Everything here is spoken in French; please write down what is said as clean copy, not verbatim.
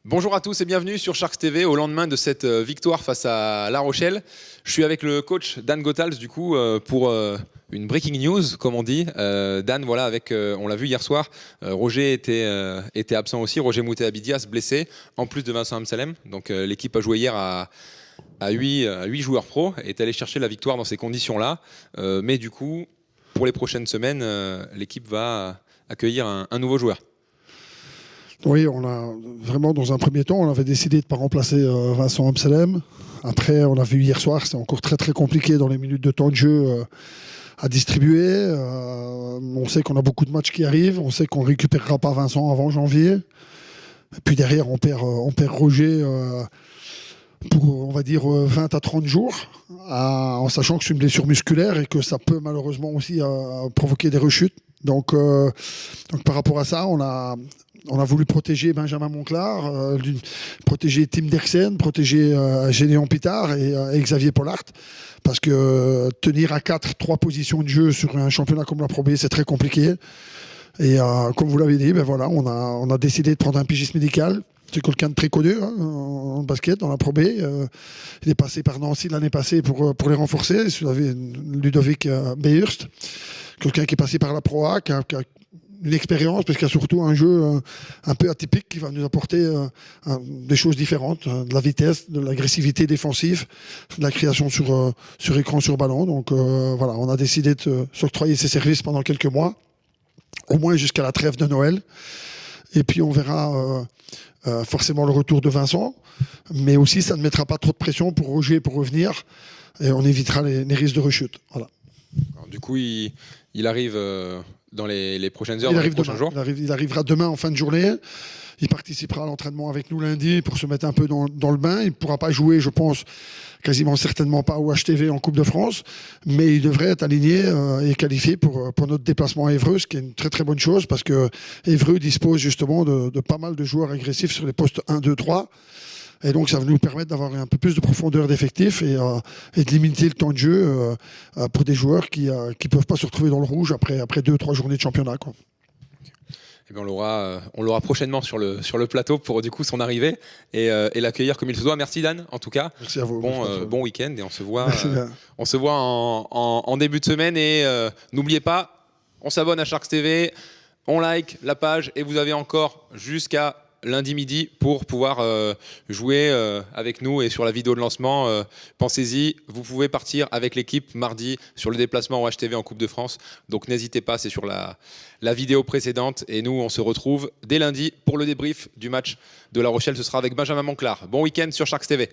Bonjour à tous et bienvenue sur Sharks TV au lendemain de cette victoire face à La Rochelle. Je suis avec le coach Dan Gothals du coup pour une breaking news comme on dit. Dan, voilà, on l'a vu hier soir, Roger était absent aussi, Roger Moutet-Abidias blessé, en plus de Vincent Amsalem. Donc l'équipe a joué hier à 8 joueurs pro et est allé chercher la victoire dans ces conditions-là. Mais du coup, pour les prochaines semaines, l'équipe va accueillir un nouveau joueur. Oui, on a vraiment, dans un premier temps, on avait décidé de ne pas remplacer Vincent Amsalem. Après, on a vu hier soir, c'est encore très très compliqué dans les minutes de temps de jeu à distribuer. On sait qu'on a beaucoup de matchs qui arrivent, on sait qu'on ne récupérera pas Vincent avant janvier. Et puis derrière, on perd Roger pour, on va dire, 20 à 30 jours, en sachant que c'est une blessure musculaire et que ça peut malheureusement aussi provoquer des rechutes. Donc par rapport à ça, on a voulu protéger Benjamin Monclar, protéger Tim Derksen, protéger Gédéon Pitard et Xavier Pollard. Parce que tenir à 3 positions de jeu sur un championnat comme la Pro B, c'est très compliqué. Et comme vous l'avez dit, ben voilà, on a décidé de prendre un pigiste médical. C'est quelqu'un de très connu en basket, dans la Pro B. Il est passé par Nancy l'année passée pour les renforcer. Vous avez Ludovic Beurst, quelqu'un qui est passé par la Pro A, qui a une expérience, parce qu'il y a surtout un jeu un peu atypique qui va nous apporter des choses différentes, de la vitesse, de l'agressivité défensive, de la création sur écran, sur ballon. Donc voilà, on a décidé de s'octroyer ses services pendant quelques mois, au moins jusqu'à la trêve de Noël. Et puis on verra forcément le retour de Vincent, mais aussi ça ne mettra pas trop de pression pour Roger pour revenir, et on évitera les risques de rechute. Voilà. Alors, du coup, il arrive dans les prochaines heures, dans les prochains jours. Il arrivera demain en fin de journée. Il participera à l'entraînement avec nous lundi pour se mettre un peu dans le bain. Il ne pourra pas jouer, je pense, quasiment certainement pas au HTV en Coupe de France, mais il devrait être aligné et qualifié pour notre déplacement à Évreux, ce qui est une très très bonne chose parce que Évreux dispose justement de pas mal de joueurs agressifs sur les postes 1, 2, 3. Et donc ça va nous permettre d'avoir un peu plus de profondeur d'effectifs et de limiter le temps de jeu pour des joueurs qui ne peuvent pas se retrouver dans le rouge après 2-3 journées de championnat, quoi. Eh bien, on l'aura prochainement sur le plateau pour du coup son arrivée et l'accueillir comme il se doit. Merci Dan, en tout cas. Merci à vous. Bon week-end et on se voit en début de semaine. Et n'oubliez pas, on s'abonne à Sharks TV, on like la page et vous avez encore jusqu'à lundi midi pour pouvoir jouer avec nous et sur la vidéo de lancement. Pensez-y, vous pouvez partir avec l'équipe mardi sur le déplacement au HTV en Coupe de France. Donc n'hésitez pas, c'est sur la vidéo précédente. Et nous, on se retrouve dès lundi pour le débrief du match de La Rochelle. Ce sera avec Benjamin Monclar. Bon week-end sur Sharks TV.